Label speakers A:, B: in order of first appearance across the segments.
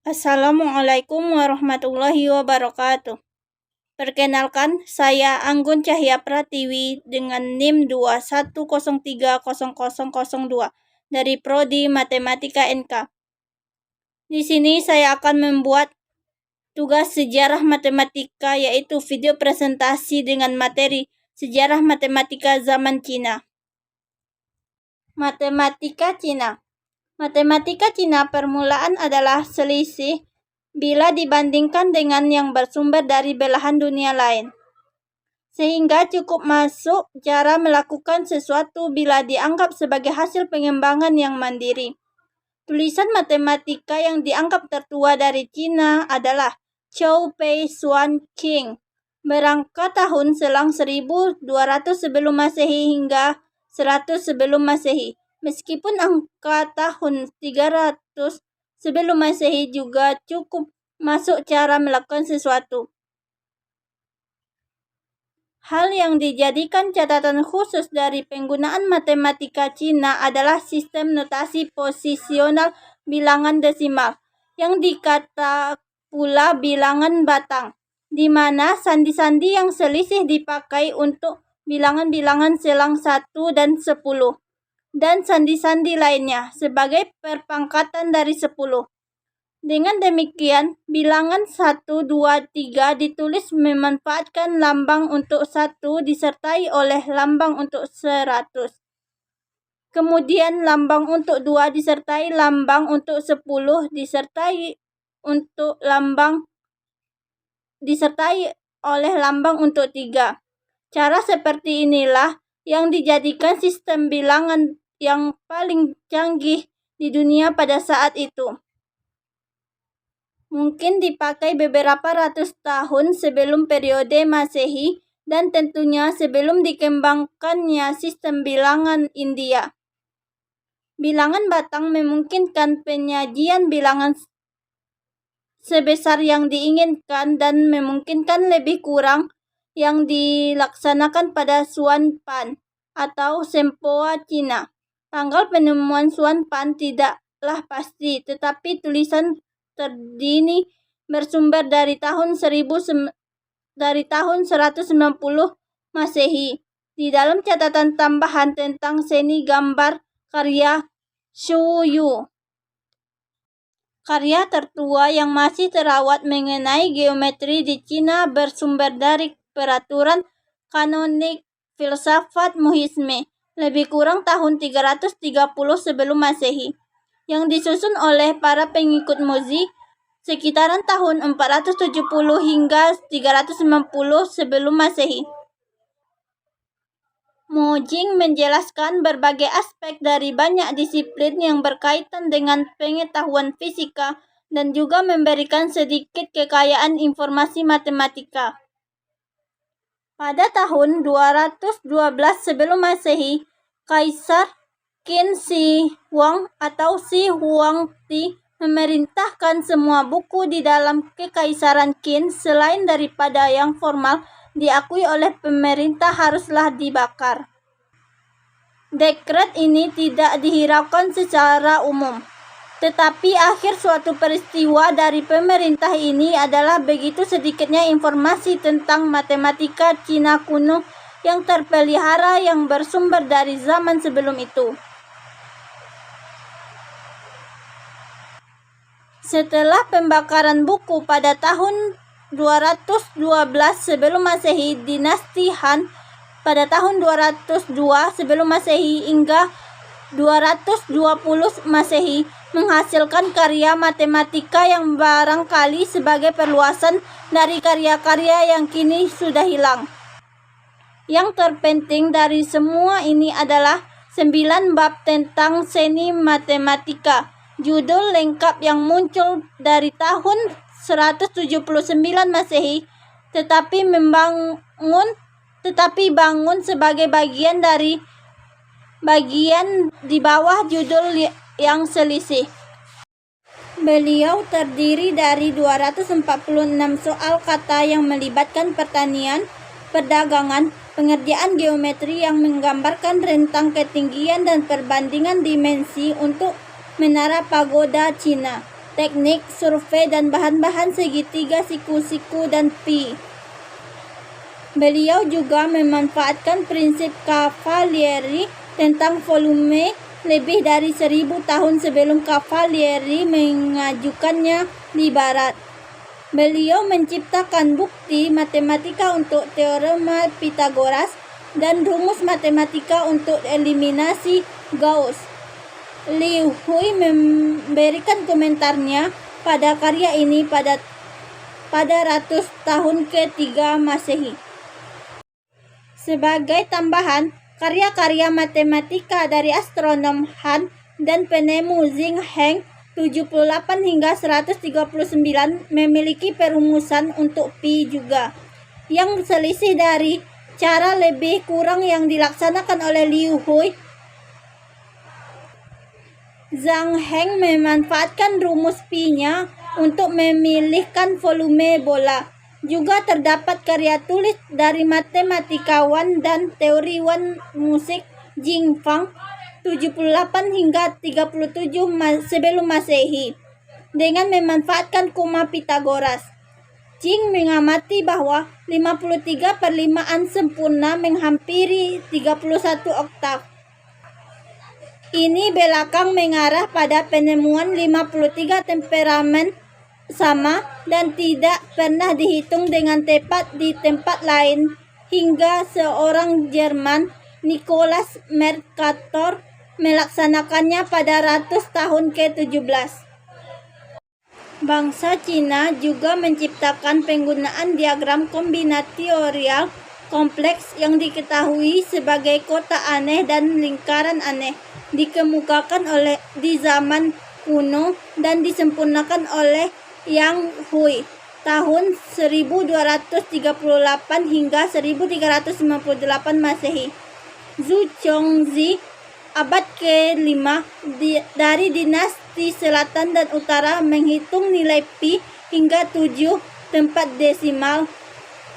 A: Assalamualaikum warahmatullahi wabarakatuh. Perkenalkan, saya Anggun Cahya Pratiwi dengan NIM 21030002 dari Prodi Matematika NK. Di sini saya akan membuat tugas sejarah matematika, yaitu video presentasi dengan materi sejarah matematika zaman Cina. Matematika Cina. Matematika Cina permulaan adalah selisih bila dibandingkan dengan yang bersumber dari belahan dunia lain. Sehingga cukup masuk cara melakukan sesuatu bila dianggap sebagai hasil pengembangan yang mandiri. Tulisan matematika yang dianggap tertua dari Cina adalah Chou Pei Xuan Qing, berangkat tahun selang 1200 sebelum Masehi hingga 100 sebelum Masehi. Meskipun angka tahun 300 sebelum Masehi juga cukup masuk cara melakukan sesuatu. Hal yang dijadikan catatan khusus dari penggunaan matematika Cina adalah sistem notasi posisional bilangan desimal, yang dikata pula bilangan batang, di mana sandi-sandi yang selisih dipakai untuk bilangan-bilangan selang 1 dan 10. Dan sandi-sandi lainnya sebagai perpangkatan dari 10. Dengan demikian, bilangan 1, 2, 3 ditulis memanfaatkan lambang untuk 1 disertai oleh lambang untuk 100. Kemudian lambang untuk 2 disertai lambang untuk 10 disertai oleh lambang untuk 3. Cara seperti inilah yang dijadikan sistem bilangan yang paling canggih di dunia pada saat itu. Mungkin dipakai beberapa ratus tahun sebelum periode Masehi dan tentunya sebelum dikembangkannya sistem bilangan India. Bilangan batang memungkinkan penyajian bilangan sebesar yang diinginkan dan memungkinkan lebih kurang yang dilaksanakan pada Xuan Pan atau Sempoa Cina. Tanggal penemuan Xuan Pan tidaklah pasti, tetapi tulisan terdini bersumber dari tahun 190 Masehi. Di dalam catatan tambahan tentang seni gambar karya Xu Yu, karya tertua yang masih terawat mengenai geometri di Cina bersumber dari peraturan kanonik filsafat Muhisme, lebih kurang tahun 330 sebelum Masehi, yang disusun oleh para pengikut Mozi sekitaran tahun 470 hingga 390 sebelum Masehi. Mo Jing menjelaskan berbagai aspek dari banyak disiplin yang berkaitan dengan pengetahuan fisika dan juga memberikan sedikit kekayaan informasi matematika. Pada tahun 212 sebelum Masehi, Kaisar Qin Shi Huang atau Shi Huangdi memerintahkan semua buku di dalam Kekaisaran Qin selain daripada yang formal diakui oleh pemerintah haruslah dibakar. Dekret ini tidak dihiraukan secara umum. Tetapi akhir suatu peristiwa dari pemerintah ini adalah begitu sedikitnya informasi tentang matematika Cina kuno yang terpelihara yang bersumber dari zaman sebelum itu. Setelah pembakaran buku pada tahun 212 sebelum Masehi, dinasti Han pada tahun 202 sebelum Masehi hingga 220 Masehi menghasilkan karya matematika yang barangkali sebagai perluasan dari karya-karya yang kini sudah hilang. Yang terpenting dari semua ini adalah 9 bab tentang seni matematika, judul lengkap yang muncul dari tahun 179 Masehi, tetapi bangun sebagai bagian di bawah judul yang selisih. Beliau terdiri dari 246 soal kata yang melibatkan pertanian, perdagangan, pengerjaan geometri yang menggambarkan rentang ketinggian dan perbandingan dimensi untuk menara pagoda Cina. teknik, survei, dan bahan-bahan segitiga, siku-siku, dan pi. Beliau juga memanfaatkan prinsip Cavalieri tentang volume lebih dari 1000 tahun sebelum Cavalieri mengajukannya di Barat. Beliau menciptakan bukti matematika untuk teorema Pythagoras dan rumus matematika untuk eliminasi Gauss. Liu Hui memberikan komentarnya pada karya ini pada ratus tahun ke-3 Masehi. Sebagai tambahan, karya-karya matematika dari astronom Han dan penemu Jing Heng 78 hingga 139 memiliki perumusan untuk pi juga, yang selisih dari cara lebih kurang yang dilaksanakan oleh Liu Hui. Zhang Heng memanfaatkan rumus pi-nya untuk memilihkan volume bola. Juga terdapat karya tulis dari matematikawan dan teoriwan musik Jing Fang 78 hingga 37 sebelum Masehi dengan memanfaatkan koma Pythagoras. Jing mengamati bahwa 53/5 sempurna menghampiri 31 oktav. Ini belakang mengarah pada penemuan 53 temperamen sama dan tidak pernah dihitung dengan tepat di tempat lain hingga seorang Jerman, Nicholas Mercator, melaksanakannya pada ratus tahun ke-17. Bangsa Cina juga menciptakan penggunaan diagram kombinatorial kompleks yang diketahui sebagai kotak aneh dan lingkaran aneh, dikemukakan di zaman kuno dan disempurnakan oleh Yang Hui tahun 1238 hingga 1358 Masehi. Zhu Chongzi abad ke-5 dari dinasti selatan dan utara menghitung nilai pi hingga 7 tempat desimal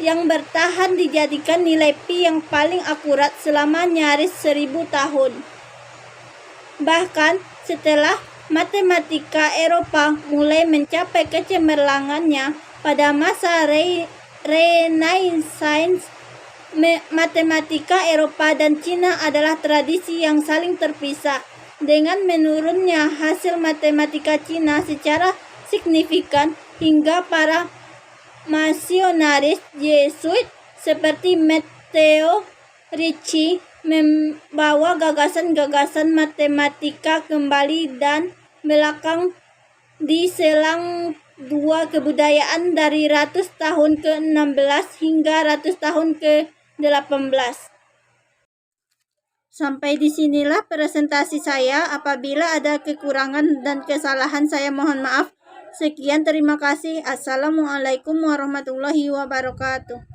A: yang bertahan dijadikan nilai pi yang paling akurat selama nyaris 1000 tahun. Bahkan setelah matematika Eropa mulai mencapai kecemerlangannya pada masa Renaissance, matematika Eropa dan Cina adalah tradisi yang saling terpisah. Dengan menurunnya hasil matematika Cina secara signifikan hingga para misionaris Yesuit seperti Matteo Ricci membawa gagasan-gagasan matematika kembali dan belakang diselang dua kebudayaan dari ratus tahun ke-16 hingga ratus tahun ke-18. Sampai disinilah presentasi saya. Apabila ada kekurangan dan kesalahan saya mohon maaf. Sekian, terima kasih. Assalamualaikum warahmatullahi wabarakatuh.